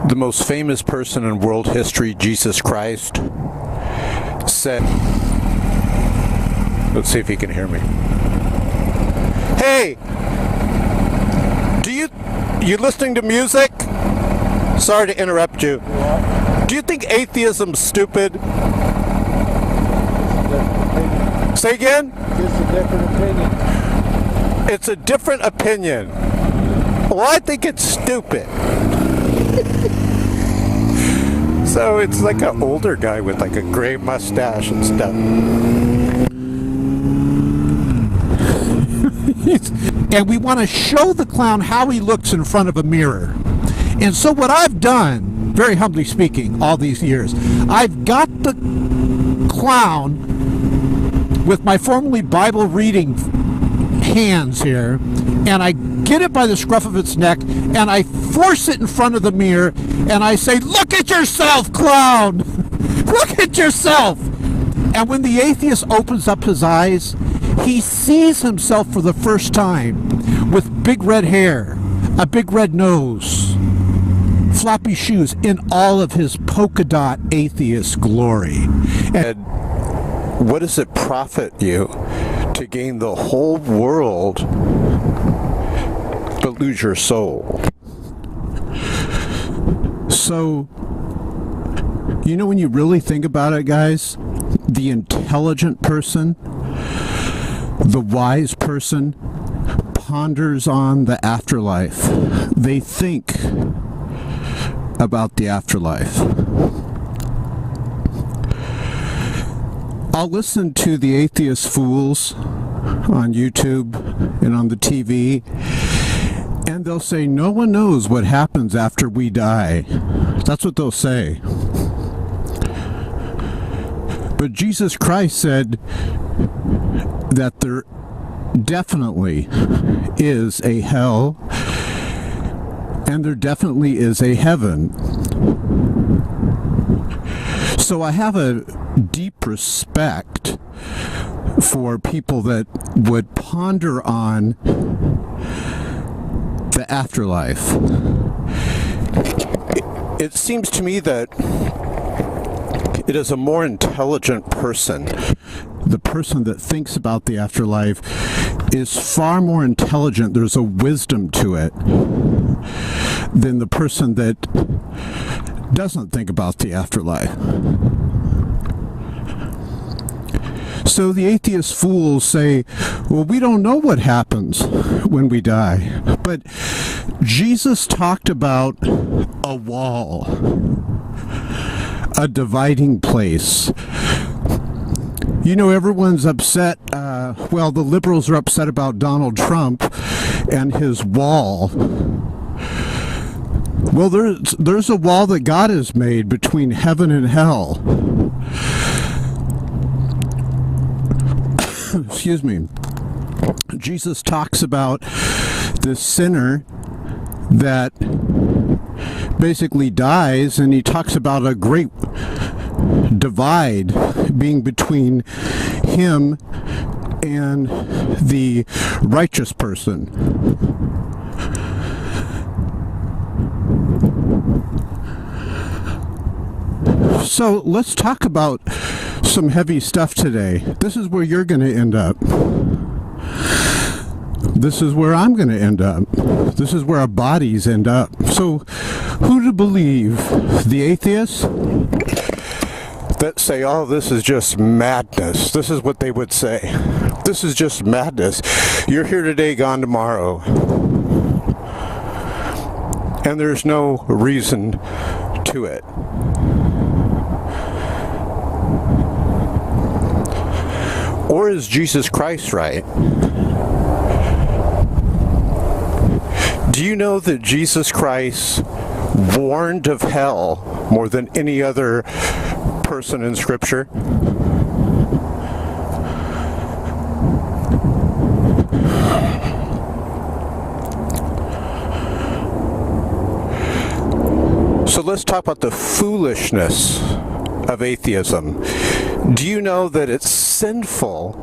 The most famous person in world history, Jesus Christ, said, let's see if he can hear me. Hey, you listening to music? Sorry to interrupt you. Do you think atheism's stupid? Say again? It's a different opinion. It's a different opinion. Well, I think it's stupid. So it's like an older guy with like a gray mustache and stuff. And we want to show the clown how he looks in front of a mirror. And so what I've done, very humbly speaking, all these years, I've got the clown with my formerly Bible reading hands here, and I get it by the scruff of its neck, and I force it in front of the mirror, and I say, "Look at yourself, clown! Look at yourself!" And when the atheist opens up his eyes, he sees himself for the first time with big red hair, a big red nose, floppy shoes, in all of his polka dot atheist glory. And what does it profit you to gain the whole world but lose your soul? So, you know, when you really think about it, guys, the intelligent person, the wise person, ponders on the afterlife. They think about the afterlife. I'll listen to the atheist fools on YouTube and on the TV, and they'll say, no one knows what happens after we die. That's what they'll say. But Jesus Christ said that there definitely is a hell, and there definitely is a heaven. So I have a deep respect for people that would ponder on the afterlife. It seems to me that it is a more intelligent person. The person that thinks about the afterlife is far more intelligent. There's a wisdom to it than the person that doesn't think about the afterlife. So the atheist fools say, well, we don't know what happens when we die. But Jesus talked about a wall, a dividing place. You know, everyone's upset. Well, the liberals are upset about Donald Trump and his wall. Well, there's a wall that God has made between heaven and hell. Excuse me. Jesus talks about this sinner that basically dies, and he talks about a great divide being between him and the righteous person. So let's talk about some heavy stuff today. This is where you're going to end up. This is where I'm going to end up. This is where our bodies end up. So who to believe? The atheists? That say, oh, this is just madness. This is what they would say. This is just madness. You're here today, gone tomorrow. And there's no reason to it. Or is Jesus Christ right? Do you know that Jesus Christ warned of hell more than any other person in Scripture? So let's talk about the foolishness of atheism. Do you know that it's sinful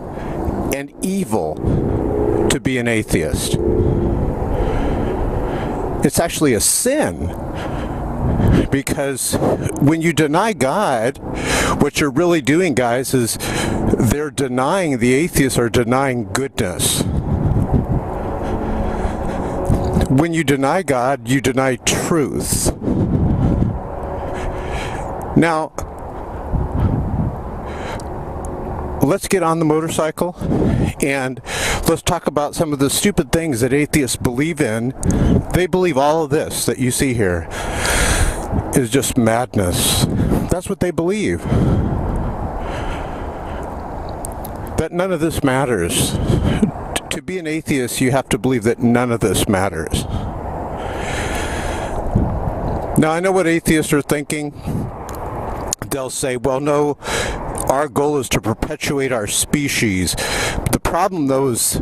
and evil to be an atheist? It's actually a sin. because when you deny God, what you're really doing, guys, is they're denying, the atheists are denying goodness. When you deny God, you deny truth. Now, let's get on the motorcycle and let's talk about some of the stupid things that atheists believe in. They believe all of this that you see here is just madness. That's what they believe. That none of this matters. To be an atheist, you have to believe that none of this matters. Now, I know what atheists are thinking. They'll say, well, no, our goal is to perpetuate our species. The problem, though, is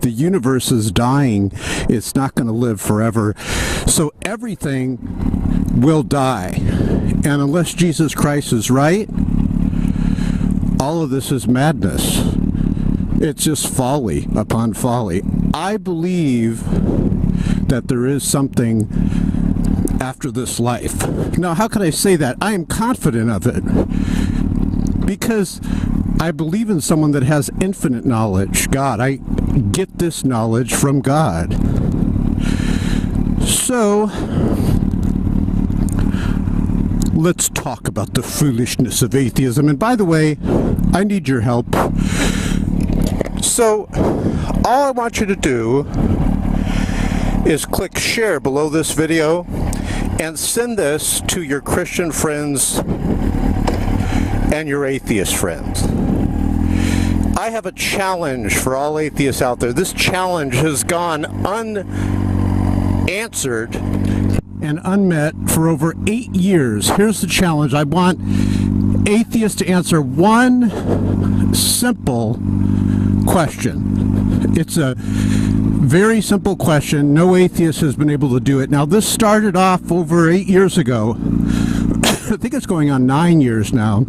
the universe is dying. It's not going to live forever. So everything will die. And unless Jesus Christ is right, all of this is madness. It's just folly upon folly. I believe that there is something after this life. Now, how can I say that? I am confident of it because I believe in someone that has infinite knowledge, God. I get this knowledge from God. So, let's talk about the foolishness of atheism. And by the way, I need your help. So, all I want you to do is click share below this video and send this to your Christian friends and your atheist friends. I have a challenge for all atheists out there. This challenge has gone unanswered and unmet for over 8 years. Here's the challenge. I want atheists to answer one simple question. It's a very simple question. No atheist has been able to do it. Now, this started off over 8 years ago. I think it's going on 9 years now,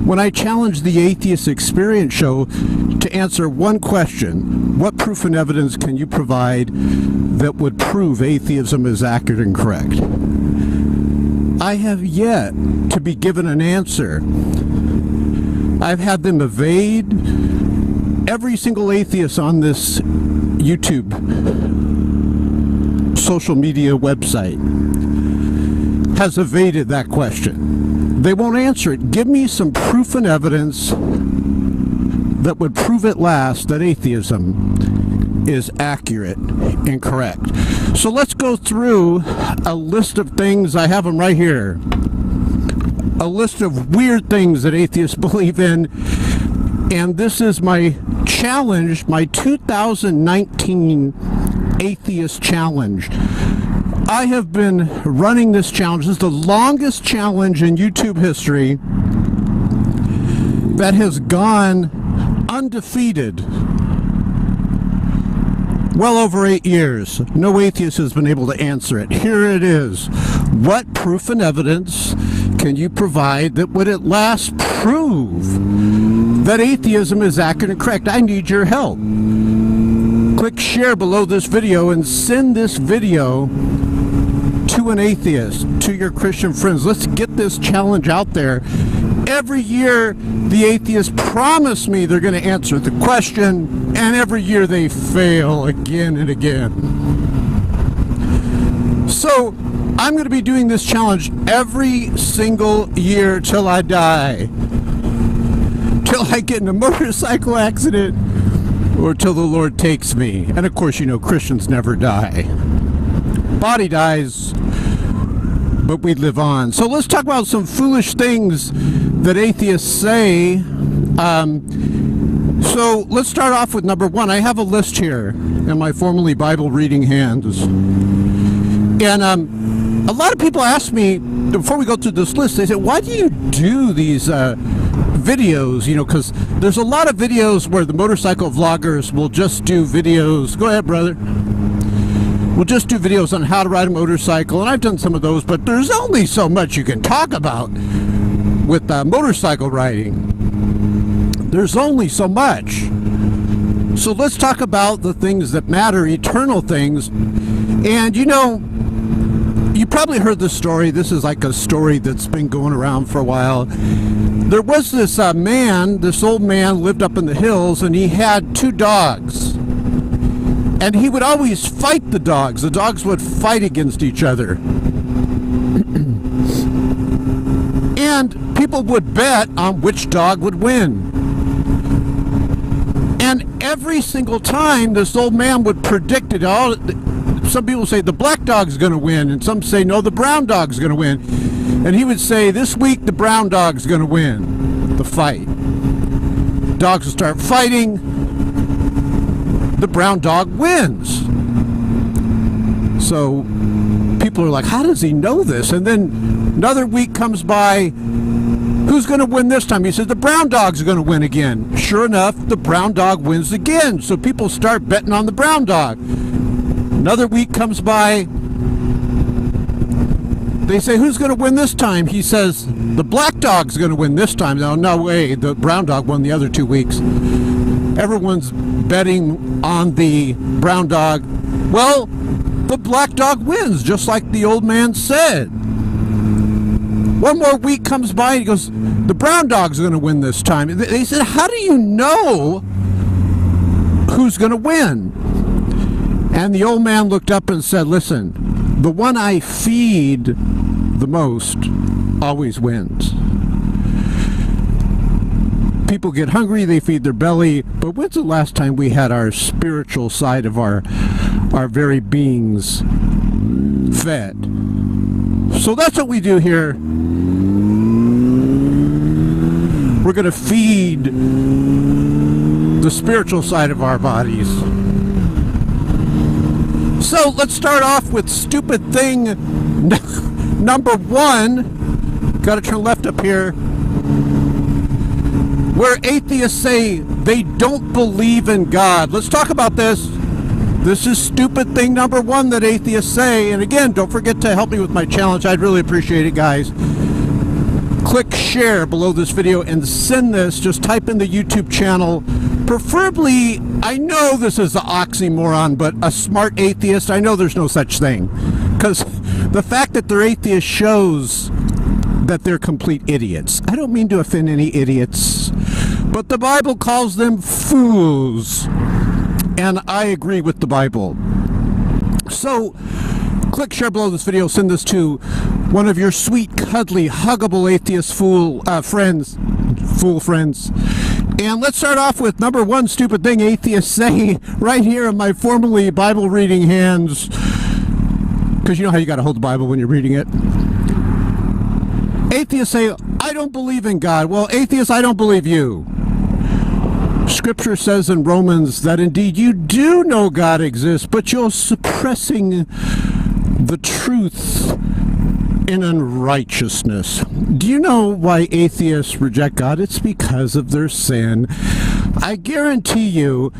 when I challenged the Atheist Experience Show to answer one question. What proof and evidence can you provide that would prove atheism is accurate and correct? I have yet to be given an answer. I've had them evade. Every single atheist on this YouTube social media website has evaded that question. They won't answer it. Give me some proof and evidence that would prove at last that atheism is accurate and correct. So let's go through a list of things. I have them right here. A list of weird things that atheists believe in. And this is my challenge, my 2019 Atheist Challenge. I have been running this challenge. This is the longest challenge in YouTube history that has gone undefeated. Well over 8 years. No atheist has been able to answer it. Here it is. What proof and evidence can you provide that would at last prove that atheism is accurate and correct? I need your help. Click share below this video and send this video to an atheist, to your Christian friends. Let's get this challenge out there. Every year, the atheists promise me they're going to answer the question, and every year they fail again and again. So, I'm going to be doing this challenge every single year till I die. Till I get in a motorcycle accident, or till the Lord takes me. And of course, you know, Christians never die. Body dies, but we live on. So let's talk about some foolish things that atheists say. So let's start off with number one. I have a list here in my formerly Bible reading hands. And a lot of people ask me, before we go through this list, they say, why do you do these videos? You know, because there's a lot of videos where the motorcycle vloggers will just do videos. Go ahead, brother. We'll just do videos on how to ride a motorcycle, and I've done some of those, but there's only so much you can talk about with motorcycle riding. There's only so much. So let's talk about the things that matter, eternal things. And you know, you probably heard this story. This is like a story that's been going around for a while. There was this man, this old man lived up in the hills, and he had 2 dogs. And he would always fight the dogs. The dogs would fight against each other. And people would bet on which dog would win. And every single time, this old man would predict it all. Some people say the black dog's going to win, and some say, no, the brown dog's going to win. And he would say, this week, the brown dog's going to win the fight. Dogs will start fighting. The brown dog wins. So people are like, how does he know this? And then another week comes by. Who's going to win this time? He says, the brown dog's going to win again. Sure enough, the brown dog wins again. So people start betting on the brown dog. Another week comes by. They say, who's going to win this time? He says, the black dog's going to win this time. No way. The brown dog won the other 2 weeks. Everyone's betting on the brown dog. Well, the black dog wins, just like the old man said. One more week comes by, and he goes, the brown dog's going to win this time. They said, how do you know who's going to win? And the old man looked up and said, listen, the one I feed the most always wins. People get hungry, they feed their belly, but when's the last time we had our spiritual side of our very beings fed? So that's what we do here. We're going to feed the spiritual side of our bodies. So let's start off with stupid thing number 1. Got to turn left up here. Where atheists say they don't believe in God. Let's talk about this. This is stupid thing number 1 that atheists say. And again, don't forget to help me with my challenge. I'd really appreciate it, guys. Click share below this video and send this. Just type in the YouTube channel. Preferably, I know this is an oxymoron, but a smart atheist, I know there's no such thing. Because the fact that they're atheists shows that they're complete idiots. I don't mean to offend any idiots, but the Bible calls them fools. And I agree with the Bible. So, click share below this video. Send this to one of your sweet, cuddly, huggable atheist fool friends. And let's start off with number 1 stupid thing atheists say right here in my formerly Bible reading hands. Because you know how you got to hold the Bible when you're reading it. Atheists say, I don't believe in God. Well, atheists, I don't believe you. Scripture says in Romans that indeed you do know God exists, but you're suppressing the truth in unrighteousness. Do you know why atheists reject God? It's because of their sin. I guarantee you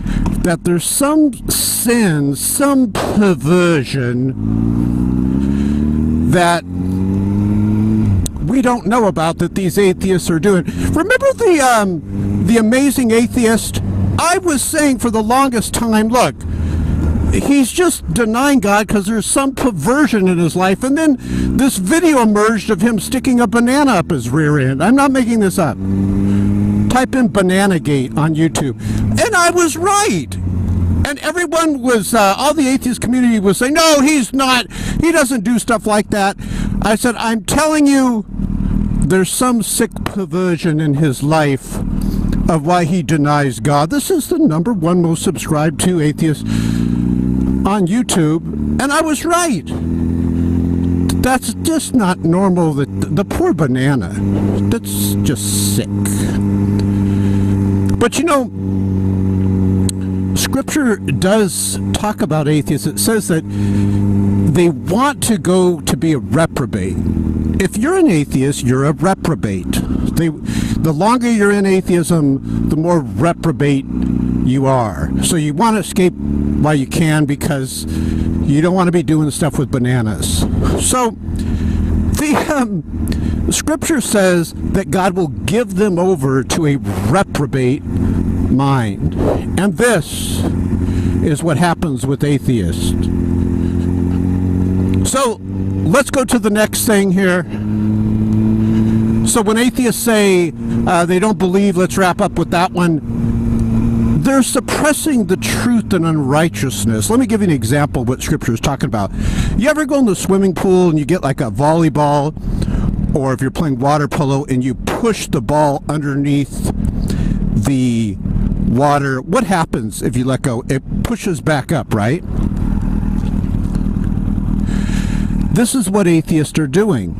that there's some sin, some perversion that we don't know about that these atheists are doing. Remember the amazing atheist? I was saying for the longest time, look, he's just denying God because there's some perversion in his life. And then this video emerged of him sticking a banana up his rear end. I'm not making this up. Type in Bananagate on YouTube. And I was right. And everyone was, all the atheist community was saying, no, he's not. He doesn't do stuff like that. I said, I'm telling you, there's some sick perversion in his life of why he denies God. This is the number 1 most subscribed to atheist on YouTube, and I was right. That's just not normal. The poor banana, that's just sick. But you know, Scripture does talk about atheists. It says that they want to go to be a reprobate. If you're an atheist, you're a reprobate. The longer you're in atheism, the more reprobate you are. So you want to escape while you can because you don't want to be doing stuff with bananas. So the Scripture says that God will give them over to a reprobate mind. And this is what happens with atheists. So let's go to the next thing here. So when atheists say they don't believe, let's wrap up with that one. They're suppressing the truth and unrighteousness. Let me give you an example of what Scripture is talking about. You ever go in the swimming pool and you get like a volleyball, or if you're playing water polo and you push the ball underneath the water, what happens if you let go? It pushes back up, right? This is what atheists are doing.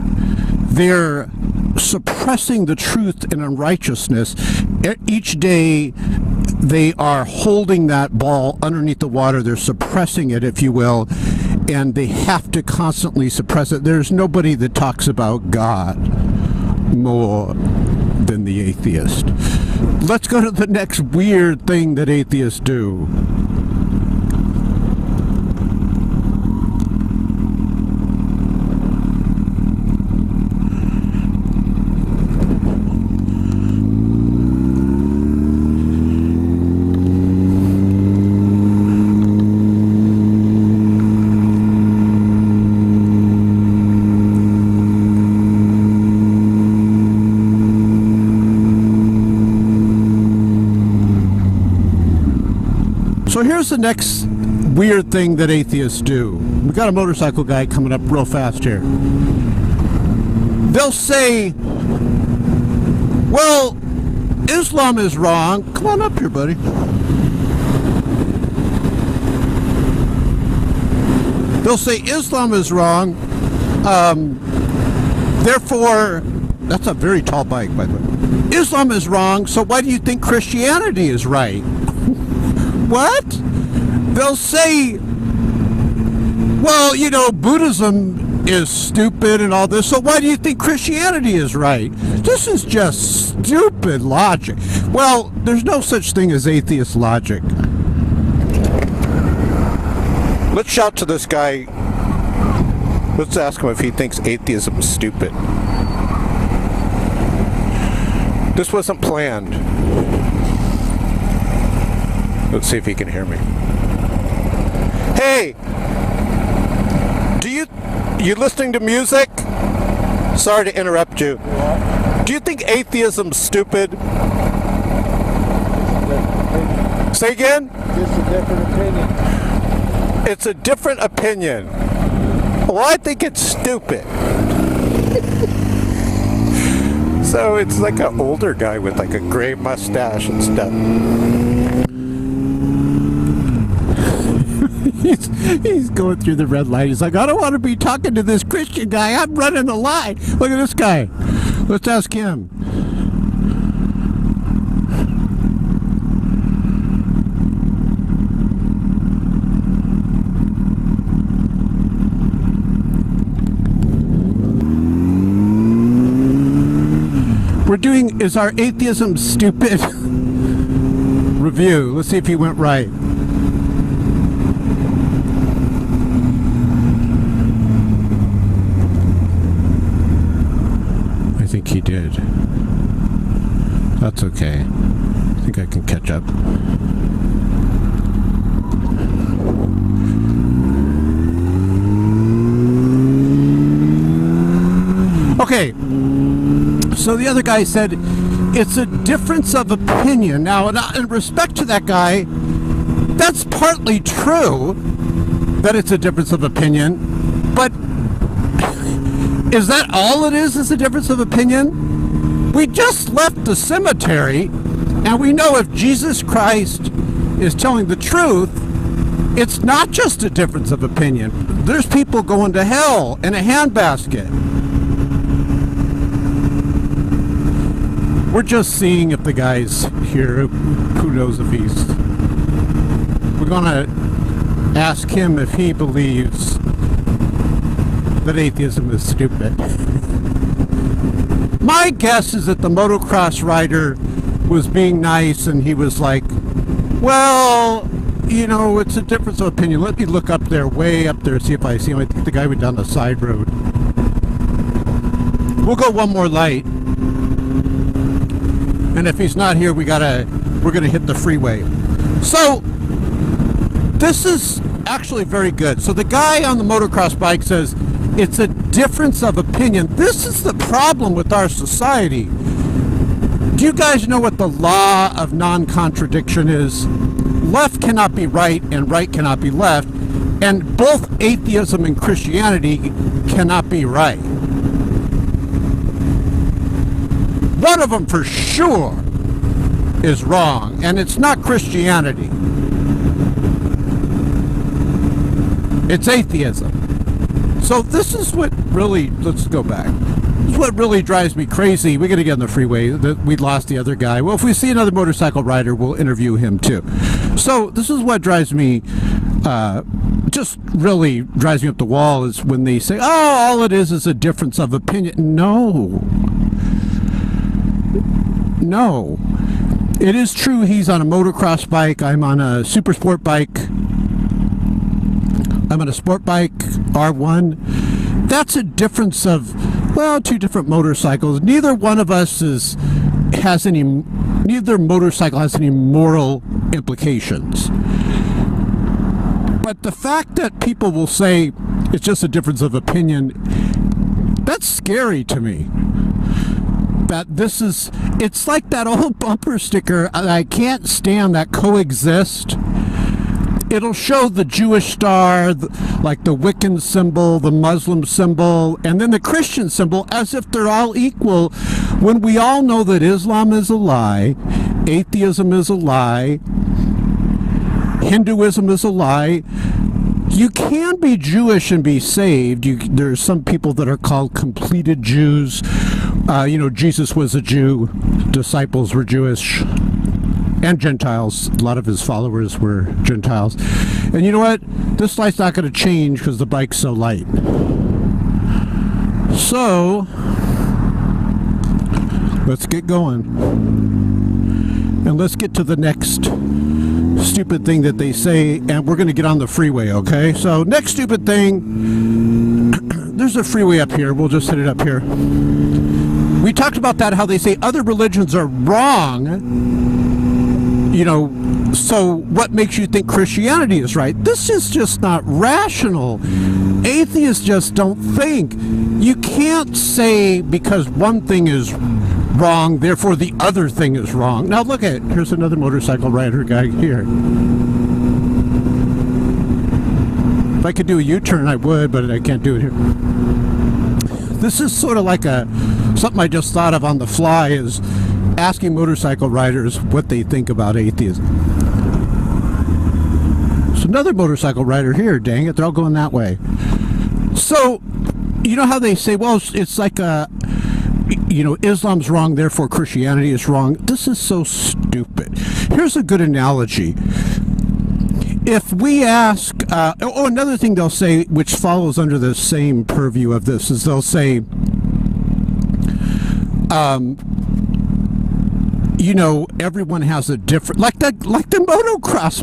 They're suppressing the truth and unrighteousness. Each day they are holding that ball underneath the water. They're suppressing it, if you will, and they have to constantly suppress it. There's nobody that talks about God more than the atheist. Let's go to the next weird thing that atheists do. So here's the next weird thing that atheists do. We got a motorcycle guy coming up real fast here. They'll say, well, Islam is wrong. Come on up here, buddy. They'll say Islam is wrong. Therefore, that's a very tall bike, by the way. Islam is wrong, so why do you think Christianity is right? What? They'll say, well, you know, Buddhism is stupid and all this, so why do you think Christianity is right? This is just stupid logic. Well, there's no such thing as atheist logic. Let's shout to this guy. Let's ask him if he thinks atheism is stupid. This wasn't planned. Let's see if he can hear me. Hey! You listening to music? Sorry to interrupt you. Do you think atheism's stupid? Say again? Just a different opinion. It's a different opinion. Well, I think it's stupid. So it's like an older guy with like a gray mustache and stuff. He's going through the red light. He's like, I don't want to be talking to this Christian guy. I'm running the line. Look at this guy. Let's ask him. We're doing Is Our Atheism Stupid? Review. Let's see if he went right. I think he did. That's okay. I think I can catch up. Okay. So the other guy said, it's a difference of opinion. Now, in respect to that guy, that's partly true, that it's a difference of opinion, but is that all it is a difference of opinion? We just left the cemetery, and we know if Jesus Christ is telling the truth, it's not just a difference of opinion. There's people going to hell in a handbasket. We're just seeing if the guy's here. Who knows if he's... We're going to ask him if he believes that atheism is stupid. My guess is that the motocross rider was being nice and he was like, well, you know, it's a difference of opinion. Let me look up there, way up there, see if I see him. I think the guy went down the side road. We'll go one more light. And if he's not here, we're gonna hit the freeway. So this is actually very good. So the guy on the motocross bike says, It's a difference of opinion. This is the problem with our society. Do you guys know what the law of non-contradiction is? Left cannot be right and right cannot be left, and both atheism and Christianity cannot be right. One of them for sure is wrong, and it's not Christianity. It's atheism. So this is what really, let's go back. This is what really drives me crazy. We're going to get on the freeway. We lost the other guy. Well, if we see another motorcycle rider, we'll interview him too. So this is what drives me, just really drives me up the wall, is when they say, oh, all it is a difference of opinion. No. No. It is true he's on a motocross bike. I'm on a super sport bike. I'm on a sport bike, R1. That's a difference of, well, two different motorcycles. Neither one of us neither motorcycle has any moral implications. But the fact that people will say it's just a difference of opinion, that's scary to me. That it's like that old bumper sticker, I can't stand, that coexist. It'll show the Jewish star, like the Wiccan symbol, the Muslim symbol, and then the Christian symbol, as if they're all equal, when we all know that Islam is a lie, atheism is a lie, Hinduism is a lie. You can be Jewish and be saved. There's some people that are called completed Jews. Jesus was a Jew. Disciples were Jewish. And Gentiles. A lot of his followers were Gentiles. And you know what? This light's not going to change because the bike's so light. So, let's get going. And let's get to the next stupid thing that they say, and we're going to get on the freeway, okay? So, next stupid thing, there's a freeway up here. We'll just hit it up here. We talked about that, how they say other religions are wrong. So what makes you think Christianity is right? This is just not rational. Atheists just don't think. You can't say because one thing is wrong, therefore the other thing is wrong. Now look at it. Here's another motorcycle rider guy here. If I could do a U-turn, I would, but I can't do it here. This is sort of like something I just thought of on the fly, is asking motorcycle riders what they think about atheism. There's another motorcycle rider here, dang it, they're all going that way. So, you know how they say, well, it's like Islam's wrong, therefore Christianity is wrong. This is so stupid. Here's a good analogy. If we ask, another thing they'll say, which follows under the same purview of this, is they'll say, everyone has a different, like the motocross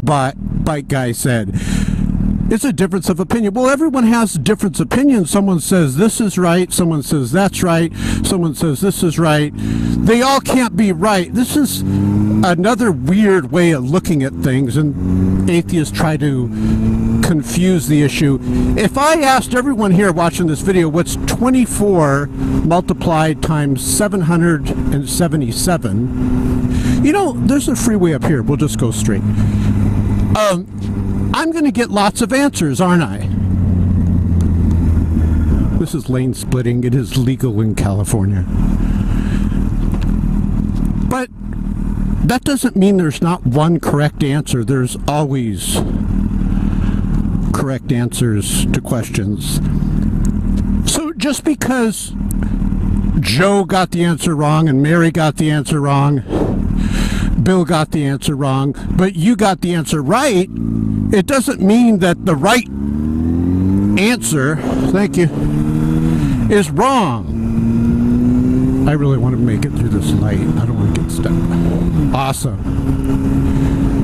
bike guy said, it's a difference of opinion. Well, everyone has different opinions. Someone says this is right, someone says that's right, someone says this is right. They all can't be right. This is another weird way of looking at things, and atheists try to confuse the issue. If I asked everyone here watching this video, what's 24 multiplied times 777? There's a freeway up here. We'll just go straight. I'm going to get lots of answers, aren't I? This is lane splitting. It is legal in California. But that doesn't mean there's not one correct answer. There's always correct answers to questions. So just because Joe got the answer wrong and Mary got the answer wrong, Bill got the answer wrong, but you got the answer right, it doesn't mean that the right answer, thank you, is wrong. I really want to make it through this light. I don't want to get stuck. Awesome.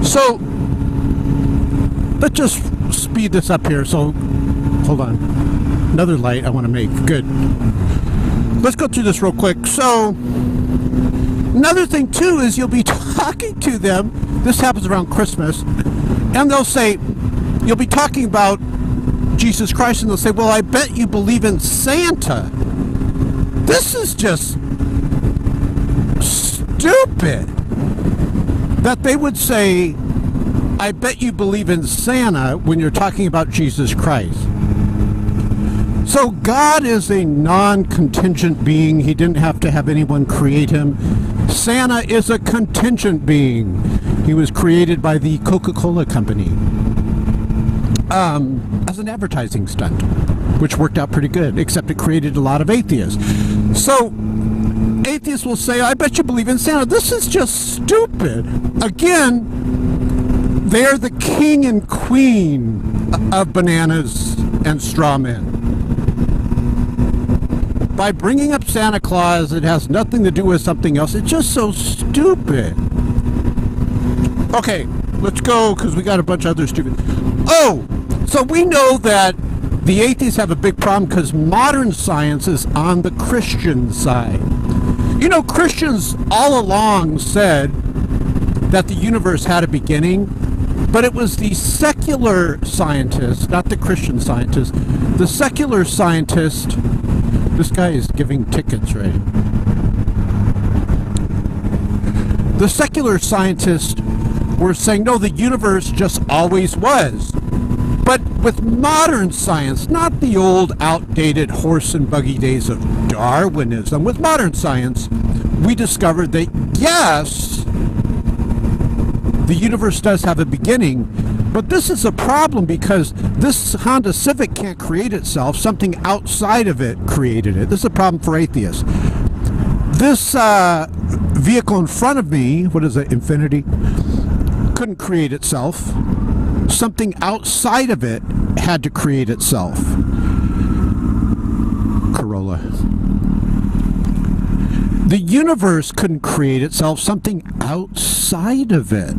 So, let's just speed this up here. So, hold on. Another light I want to make. Good. Let's go through this real quick. So, another thing too is you'll be talking to them. This happens around Christmas. And they'll say, you'll be talking about Jesus Christ, and they'll say, well, I bet you believe in Santa. This is just stupid that they would say, I bet you believe in Santa when you're talking about Jesus Christ. So God is a non-contingent being. He didn't have to have anyone create him. Santa is a contingent being. He was created by the Coca-Cola Company as an advertising stunt, which worked out pretty good, except it created a lot of atheists. So atheists will say, I bet you believe in Santa. This is just stupid. Again, they're the king and queen of bananas and straw men. By bringing up Santa Claus, it has nothing to do with something else. It's just so stupid. Okay, let's go, because we got a bunch of other stupid... Oh, so we know that the atheists have a big problem because modern science is on the Christian side. You know, Christians all along said that the universe had a beginning, but it was the secular scientists, not the Christian scientists, the secular scientist... This guy is giving tickets, right? The secular scientists were saying, no, the universe just always was. But with modern science, not the old outdated horse and buggy days of Darwinism, with modern science, we discovered that yes, the universe does have a beginning, but this is a problem because this Honda Civic can't create itself. Something outside of it created it. This is a problem for atheists. This vehicle in front of me, what is it, Infinity, couldn't create itself. Something outside of it had to create itself. Corolla. The universe couldn't create itself. Something outside of it,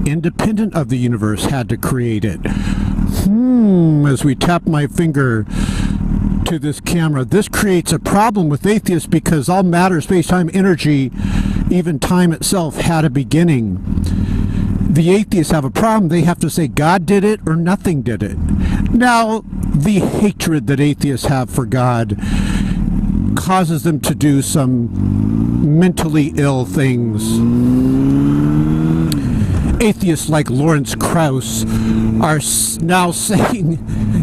independent of the universe, had to create it. As we tap my finger to this camera, this creates a problem with atheists because all matter, space, time, energy, even time itself had a beginning. The atheists have a problem. They have to say God did it or nothing did it. Now, the hatred that atheists have for God causes them to do some mentally ill things. Atheists like Lawrence Krauss are now saying,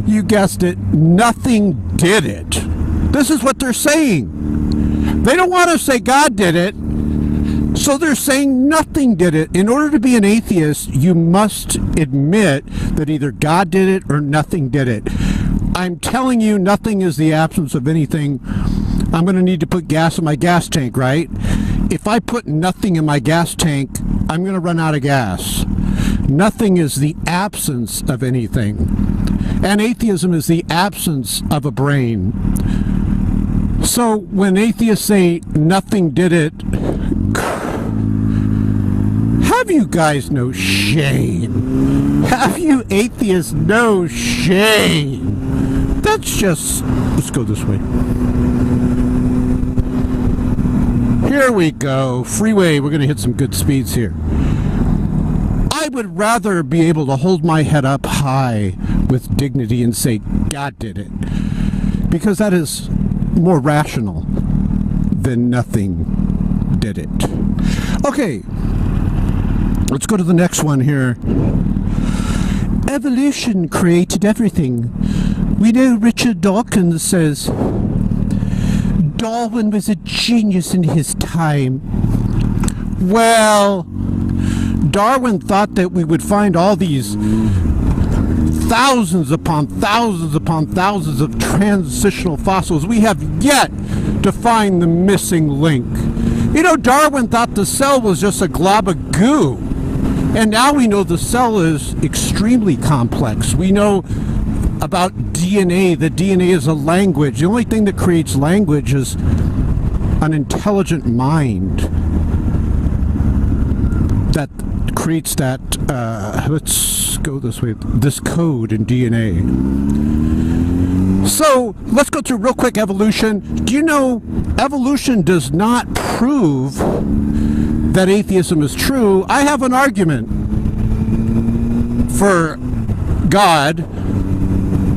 you guessed it, nothing did it. This is what they're saying. They don't want to say God did it, so they're saying nothing did it. In order to be an atheist, you must admit that either God did it or nothing did it. I'm telling you, nothing is the absence of anything. I'm going to need to put gas in my gas tank, right? If I put nothing in my gas tank, I'm going to run out of gas. Nothing is the absence of anything. And atheism is the absence of a brain. So when atheists say nothing did it, have you guys no shame? Have you atheists no shame? That's just... Let's go this way. Here we go. Freeway. We're going to hit some good speeds here. I would rather be able to hold my head up high with dignity and say, God did it. Because that is more rational than nothing did it. Okay. Let's go to the next one here. Evolution created everything. We know Richard Dawkins says Darwin was a genius in his time. Well, Darwin thought that we would find all these thousands upon thousands upon thousands of transitional fossils. We have yet to find the missing link. You know, Darwin thought the cell was just a glob of goo. And now we know the cell is extremely complex. We know about DNA. The DNA is a language. The only thing that creates language is an intelligent mind that creates that, let's go this way, this code in DNA. So let's go through real quick evolution. Do you know evolution does not prove that atheism is true? I have an argument for God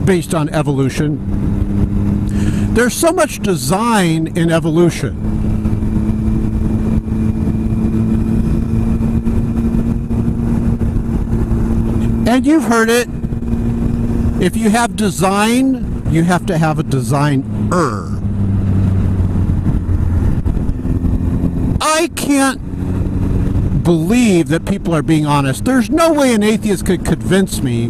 based on evolution. There's so much design in evolution. And you've heard it. If you have design, you have to have a designer. I can't believe that people are being honest. There's no way an atheist could convince me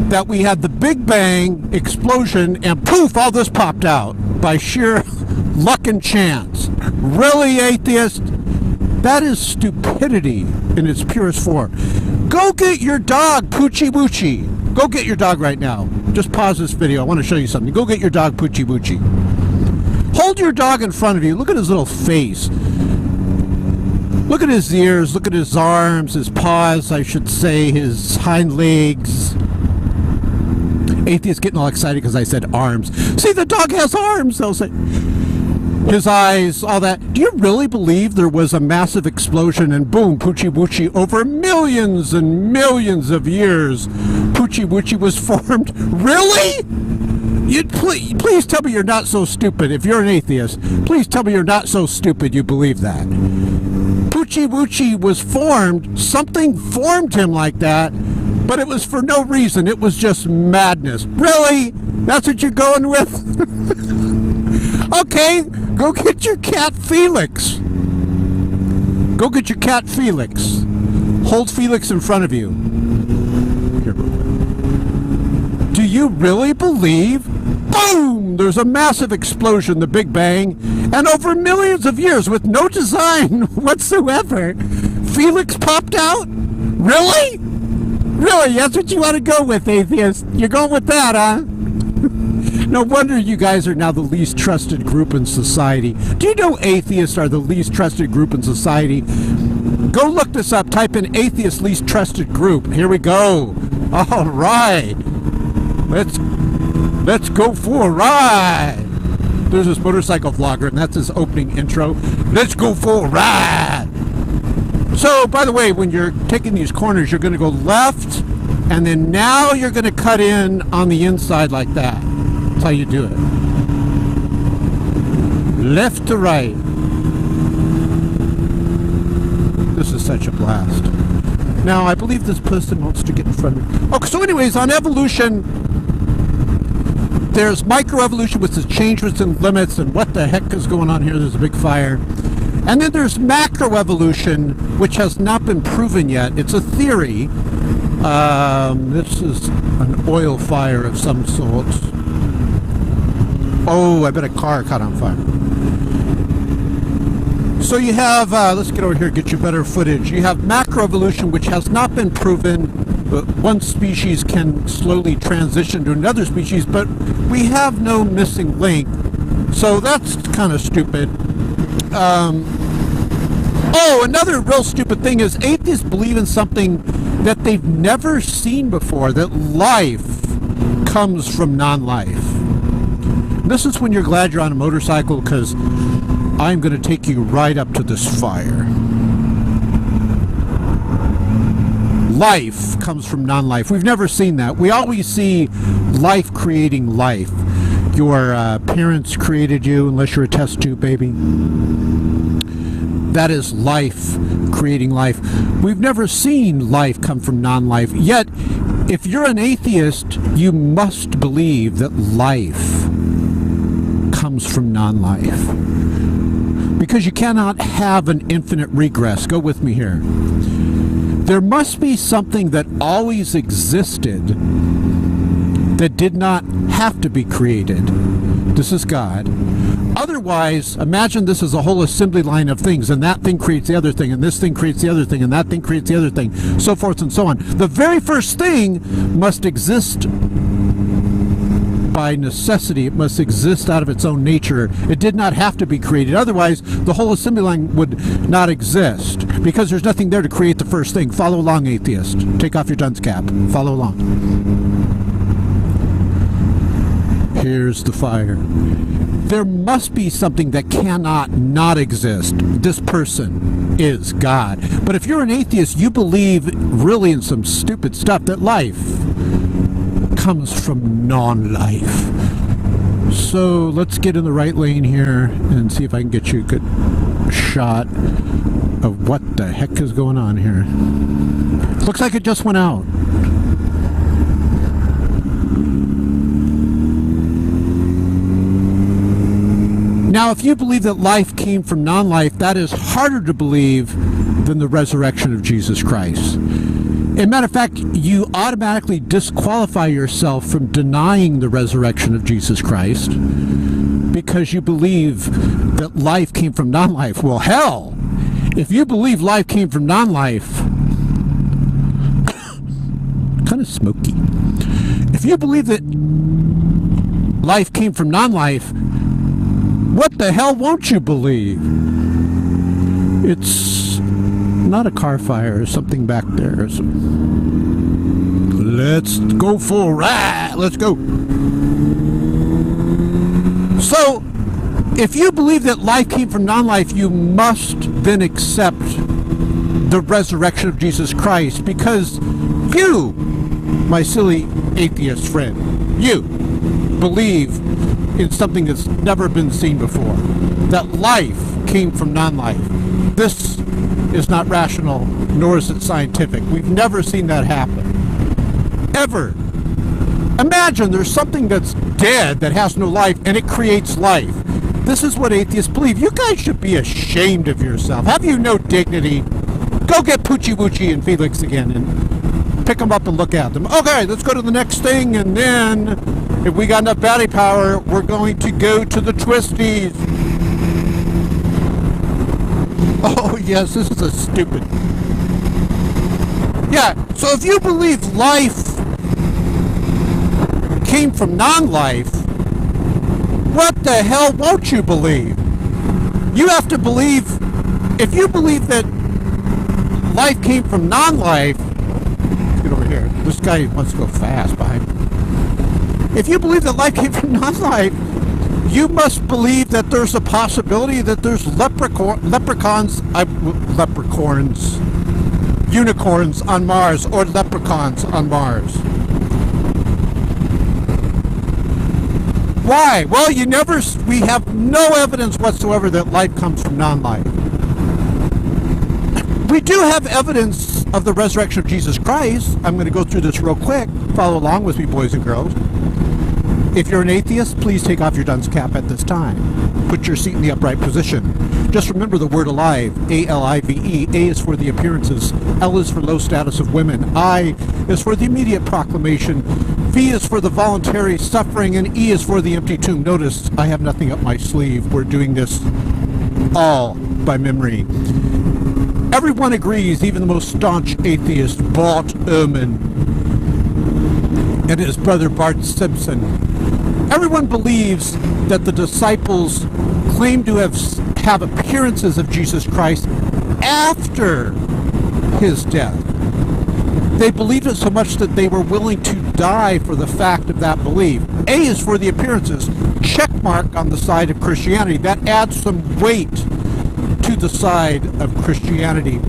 that we had the Big Bang explosion and poof, all this popped out by sheer luck and chance. Really, atheist? That is stupidity in its purest form. Go get your dog, Poochie Woochie. Go get your dog right now. Just pause this video. I want to show you something. Go get your dog, Poochie Woochie. Hold your dog in front of you. Look at his little face. Look at his ears. Look at his arms, his paws, I should say, his hind legs. Atheists getting all excited because I said arms. See, the dog has arms, they'll say. His eyes, all that. Do you really believe there was a massive explosion and boom, Poochie Woochie, over millions and millions of years, Poochie Woochie was formed? Really? Please tell me you're not so stupid. If you're an atheist, please tell me you're not so stupid you believe that. Poochie Woochie was formed, something formed him like that, but it was for no reason. It was just madness. Really? That's what you're going with? Okay, go get your cat Felix. Go get your cat Felix. Hold Felix in front of you. Here. Do you really believe? Boom! There's a massive explosion, the Big Bang, and over millions of years with no design whatsoever, Felix popped out? Really? Really? That's what you want to go with, atheist? You're going with that, huh? No wonder you guys are now the least trusted group in society. Do you know atheists are the least trusted group in society? Go look this up. Type in atheist least trusted group. Here we go. All right. Let's go for a ride. There's this motorcycle vlogger, and that's his opening intro. Let's go for a ride. So, by the way, when you're taking these corners, you're going to go left, and then now you're going to cut in on the inside like that. That's how you do it. Left to right. This is such a blast. Now, I believe this person wants to get in front of me. Okay, so anyways, on evolution, there's microevolution, which is change within limits, and what the heck is going on here? There's a big fire. And then there's macroevolution, which has not been proven yet. It's a theory. This is an oil fire of some sort. Oh, I bet a car caught on fire. So you have, let's get over here, get you better footage. You have macroevolution, which has not been proven, but one species can slowly transition to another species, but we have no missing link. So that's kind of stupid. Oh, another real stupid thing is atheists believe in something that they've never seen before, that life comes from non-life. This is when you're glad you're on a motorcycle, because I'm going to take you right up to this fire. Life comes from non-life. We've never seen that. We always see life creating life. Your parents created you, unless you're a test tube baby. That is life creating life. We've never seen life come from non-life. Yet, if you're an atheist, you must believe that life comes from non-life. Because you cannot have an infinite regress. Go with me here. There must be something that always existed that did not have to be created. This is God. Otherwise, imagine this is a whole assembly line of things, and that thing creates the other thing, and this thing creates the other thing, and that thing creates the other thing, so forth and so on. The very first thing must exist by necessity. It must exist out of its own nature. It did not have to be created. Otherwise, the whole assembly line would not exist, because there's nothing there to create the first thing. Follow along, atheist. Take off your dunce cap. Follow along. Here's the fire. There must be something that cannot not exist. This person is God. But if you're an atheist, you believe really in some stupid stuff, that life comes from non-life. So let's get in the right lane here and see if I can get you a good shot of what the heck is going on here. Looks like it just went out. Now, if you believe that life came from non-life, that is harder to believe than the resurrection of Jesus Christ. As a matter of fact, you automatically disqualify yourself from denying the resurrection of Jesus Christ because you believe that life came from non-life. Well, hell, if you believe life came from non-life, kind of smoky. If you believe that life came from non-life, what the hell won't you believe? It's not a car fire or something back there. So let's go for a ride. Let's go. So, if you believe that life came from non-life, you must then accept the resurrection of Jesus Christ, because you, my silly atheist friend, you believe in something that's never been seen before, that life came from non-life. This is not rational, nor is it scientific. We've never seen that happen. Ever. Imagine there's something that's dead that has no life, and it creates life. This is what atheists believe. You guys should be ashamed of yourself. Have you no dignity? Go get Poochie Woochie and Felix again and pick them up and look at them. Okay, let's go to the next thing, and then if we got enough battery power, we're going to go to the twisties. Oh yes, this is a stupid. Yeah, so if you believe life came from non-life, what the hell won't you believe? You have to believe, if you believe that life came from non-life, let's get over here. This guy wants to go fast behind me. If you believe that life came from non-life, you must believe that there's a possibility that there's unicorns on Mars, or leprechauns on Mars. Why? Well, we have no evidence whatsoever that life comes from non-life. We do have evidence of the resurrection of Jesus Christ. I'm going to go through this real quick. Follow along with me, boys and girls. If you're an atheist, please take off your dunce cap at this time. Put your seat in the upright position. Just remember the word alive, A-L-I-V-E. A is for the appearances, L is for low status of women, I is for the immediate proclamation, V is for the voluntary suffering, and E is for the empty tomb. Notice I have nothing up my sleeve. We're doing this all by memory. Everyone agrees, even the most staunch atheist, Bart Ehrman, and his brother Bart Simpson. Everyone believes that the disciples claim to have appearances of Jesus Christ after his death. They believed it so much that they were willing to die for the fact of that belief. A is for the appearances. Check mark on the side of Christianity. That adds some weight to the side of Christianity.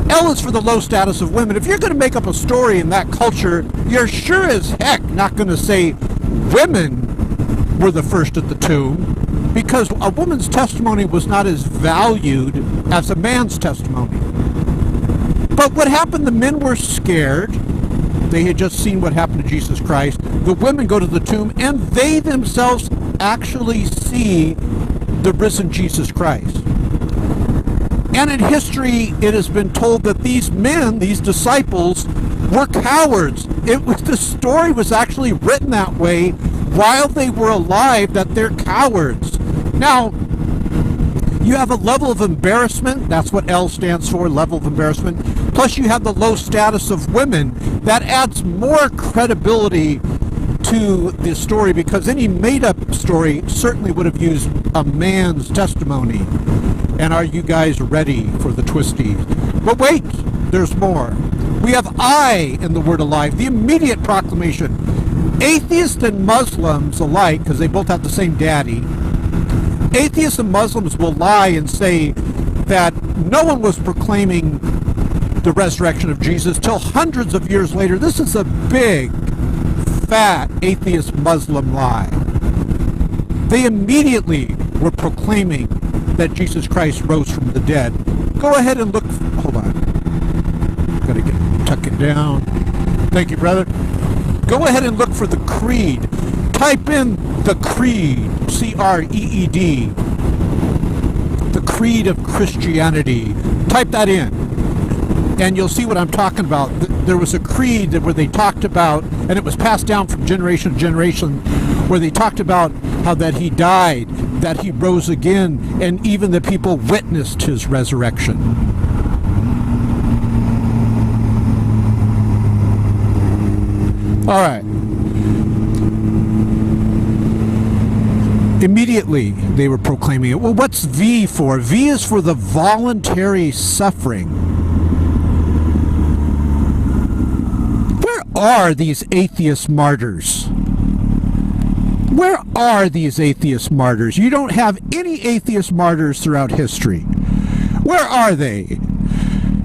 L is for the low status of women. If you're going to make up a story in that culture, you're sure as heck not going to say women were the first at the tomb, because a woman's testimony was not as valued as a man's testimony. But what happened? The men were scared. They had just seen what happened to Jesus Christ. The women go to the tomb, and they themselves actually see the risen Jesus Christ. And in history, it has been told that these men, these disciples, were cowards. The story was actually written that way while they were alive, that they're cowards. Now, you have a level of embarrassment. That's what L stands for, level of embarrassment. Plus, you have the low status of women. That adds more credibility to the story, because any made-up story certainly would have used a man's testimony. And are you guys ready for the twisties? But wait, there's more. We have I in the word alive, the immediate proclamation. Atheists and Muslims alike, because they both have the same daddy, atheists and Muslims will lie and say that no one was proclaiming the resurrection of Jesus till hundreds of years later. This is a big, fat atheist Muslim lie. They immediately were proclaiming that Jesus Christ rose from the dead. Go ahead and look. Hold on. Gotta tuck it down. Thank you, brother. Go ahead and look for the creed. Type in the creed, C-R-E-E-D, the creed of Christianity. Type that in, and you'll see what I'm talking about. There was a creed where they talked about, and it was passed down from generation to generation, where they talked about how that he died, that he rose again, and even the people witnessed his resurrection. All right. Immediately, they were proclaiming it. Well, what's V for? V is for the voluntary suffering. Where are these atheist martyrs? Where are these atheist martyrs? You don't have any atheist martyrs throughout history. Where are they?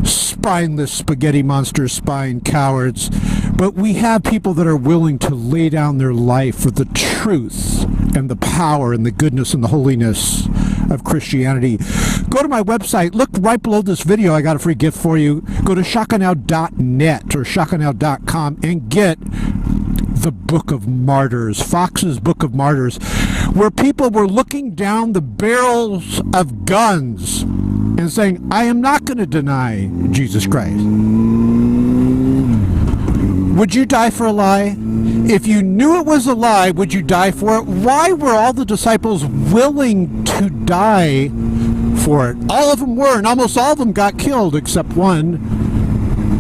Spineless spaghetti monster spine cowards. But we have people that are willing to lay down their life for the truth and the power and the goodness and the holiness of Christianity. Go to my website. Look right below this video. I got a free gift for you. Go to ShockofGOD.net or ShockofGOD.com and get the Book of Martyrs, Fox's Book of Martyrs, where people were looking down the barrels of guns and saying, I am not going to deny Jesus Christ. Would you die for a lie? If you knew it was a lie, would you die for it? Why were all the disciples willing to die for it? All of them were, and almost all of them got killed except one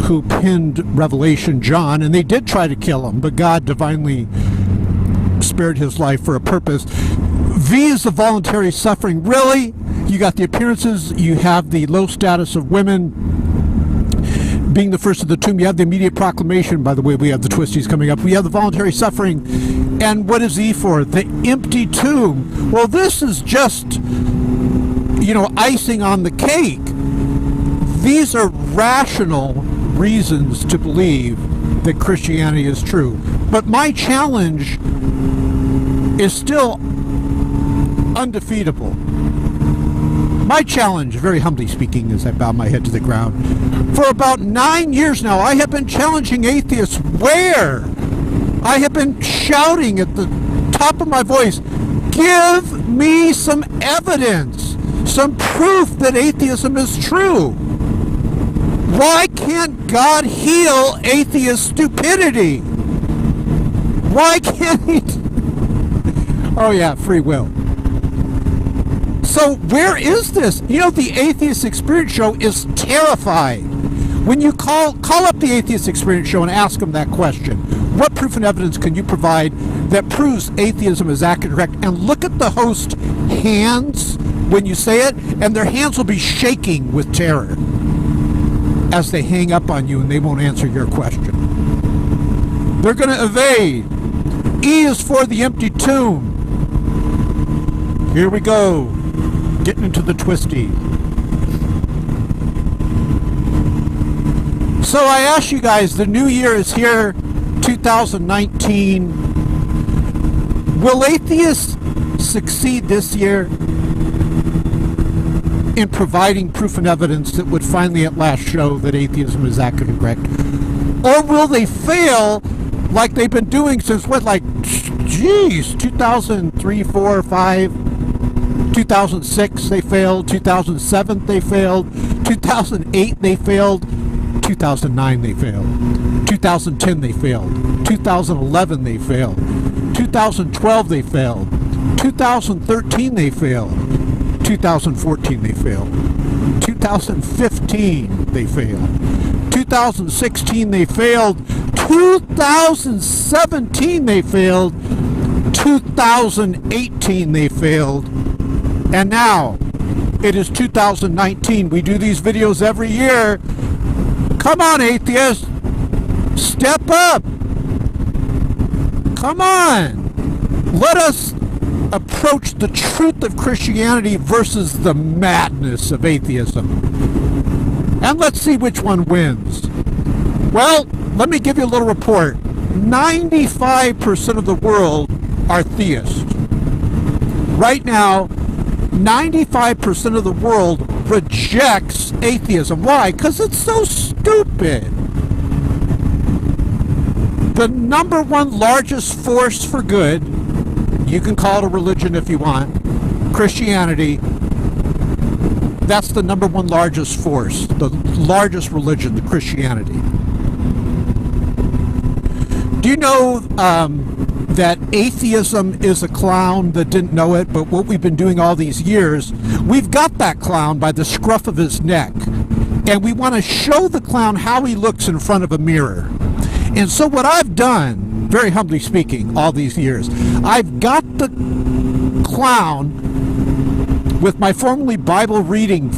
who penned Revelation, John, and they did try to kill him, but God divinely spared his life for a purpose. V is the voluntary suffering. Really? You got the appearances, you have the low status of women being the first of the tomb, you have the immediate proclamation. By the way, we have the twisties coming up. We have the voluntary suffering. And what is E for? The empty tomb. Well, this is just, icing on the cake. These are rational reasons to believe that Christianity is true. But my challenge is still undefeatable. My challenge, very humbly speaking, as I bow my head to the ground, for about 9 years now, I have been challenging atheists where I have been shouting at the top of my voice, give me some evidence, some proof that atheism is true. Why can't God heal atheist stupidity? Why can't he? Oh yeah, free will. So where is this? The Atheist Experience Show is terrified. When you call up the Atheist Experience Show and ask them that question, what proof and evidence can you provide that proves atheism is accurate and correct? And look at the host hands when you say it, and their hands will be shaking with terror as they hang up on you and they won't answer your question. They're going to evade. E is for the empty tomb. Here we go. Getting into the twisty. So I ask you guys, the new year is here, 2019. Will atheists succeed this year in providing proof and evidence that would finally at last show that atheism is accurate and correct? Or will they fail like they've been doing since 2003, 4, 5, 2006 they failed, 2007 they failed, 2008 they failed, 2009 they failed, 2010 they failed, 2011 they failed, 2012 they failed, 2013 they failed, 2014 they failed, 2015 they failed, 2016 they failed, 2017 they failed, 2018 they failed, and now it is 2019. We do these videos every year. Come on, atheists, step up. Come on, let us approach the truth of Christianity versus the madness of atheism, and let's see which one wins. Well, let me give you a little report. 95% of the world are theists. Right now, 95% of the world rejects atheism. Why? Because it's so stupid. The number one largest force for good, you can call it a religion if you want, Christianity, that's the number one largest force, the largest religion, the Christianity. Do you know that atheism is a clown that didn't know it, but what we've been doing all these years, we've got that clown by the scruff of his neck, and we want to show the clown how he looks in front of a mirror. And so what I've done, very humbly speaking, all these years, I've got the clown with my formerly Bible reading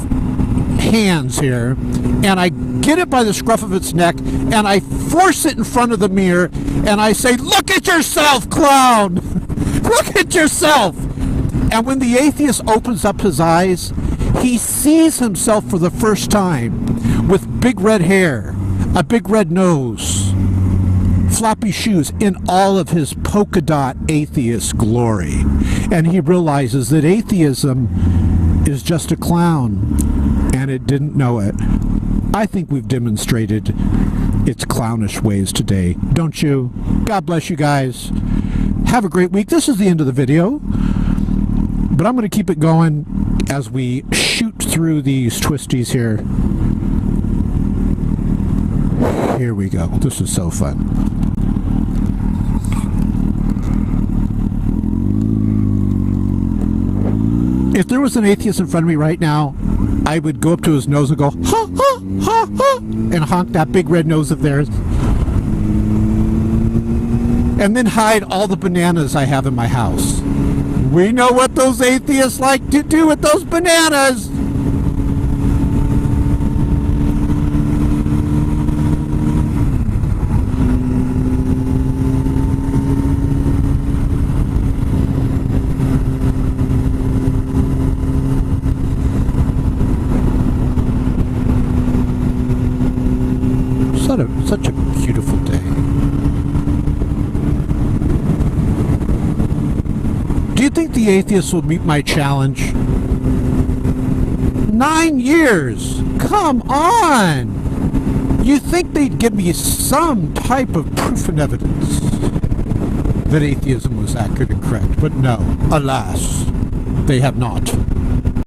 hands here, and I get it by the scruff of its neck, and I force it in front of the mirror, and I say, "Look at yourself, clown! Look at yourself!" And when the atheist opens up his eyes, he sees himself for the first time with big red hair, a big red nose, floppy shoes, in all of his polka dot atheist glory. And he realizes that atheism is just a clown, and it didn't know it. I think we've demonstrated its clownish ways today, don't you? God bless you guys. Have a great week. This is the end of the video, but I'm going to keep it going as we shoot through these twisties here. Here we go. This is so fun. If there was an atheist in front of me right now, I would go up to his nose and go, "Ha, ha, ha, ha," and honk that big red nose of theirs. And then hide all the bananas I have in my house. We know what those atheists like to do with those bananas. Such a beautiful day. Do you think the atheists will meet my challenge? 9 years! Come on! You think they'd give me some type of proof and evidence that atheism was accurate and correct, but no, alas, they have not.